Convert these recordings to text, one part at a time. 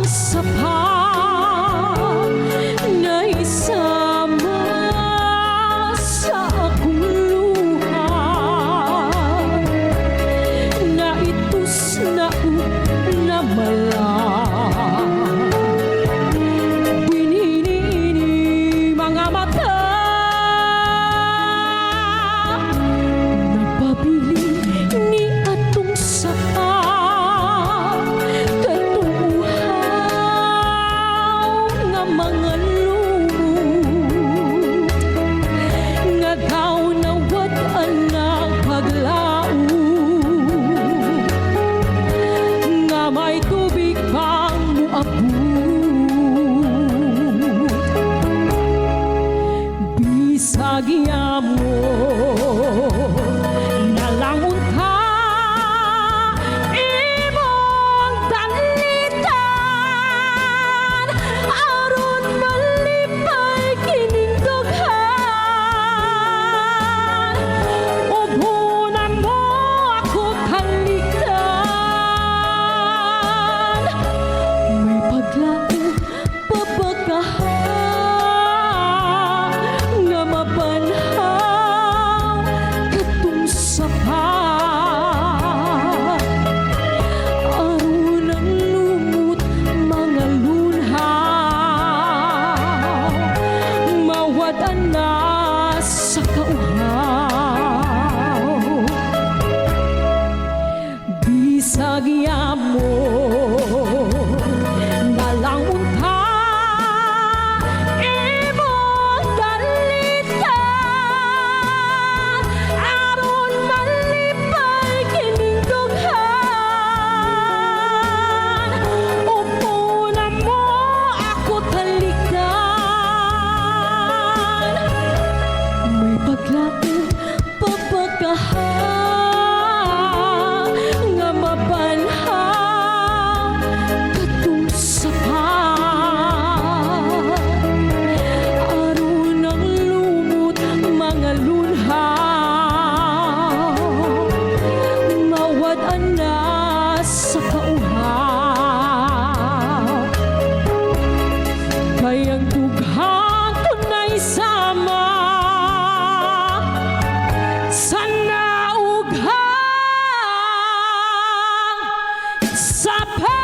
ang sapa na isama sa akong luha, na itus na na mala. Binini mga mata, nagpabili ni atong sapa, katuhaw nga mga lumot, nga daw nawad-an ang paglaot, nga may tubig pang muabot. Bisag yamo nalangon ka, imong dalitan, aron malipay kining dughan. Ubunan mo ako kaligtan, may paglaing babagahan, nga mabanhaw katong sapa, aron ang lumot mga lunhaw, mawad-an na sa kauhaw. Bisag yamo nalangon ka, imong dalitan, aron malipay kining dughan. Upunan mo ako talikdan, may paglaing babagahan, nga mabanhaw katong sapa, aron ang lumot mga lunhaw, mawad-an na sa kauhaw. Kayang dughan ko na isama sa naughang sapa.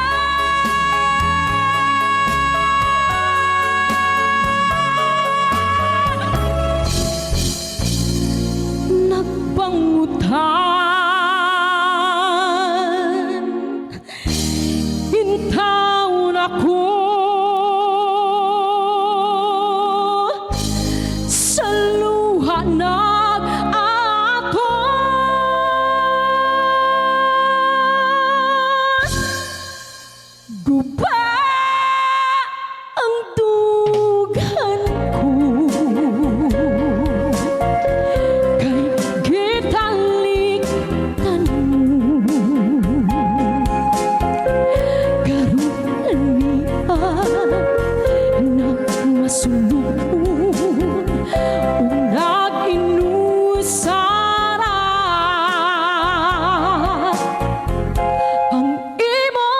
Nagpangutan, intawon ako sa luha nag-atos. Guba ang dughan ko, kay gitaliktan mo, karon niya nagmasulod ug nag-inusara ang imo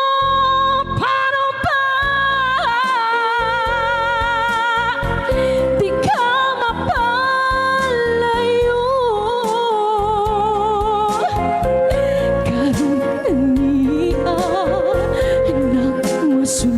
panumpa. Di ka mapalayo, karon niya nagmasulod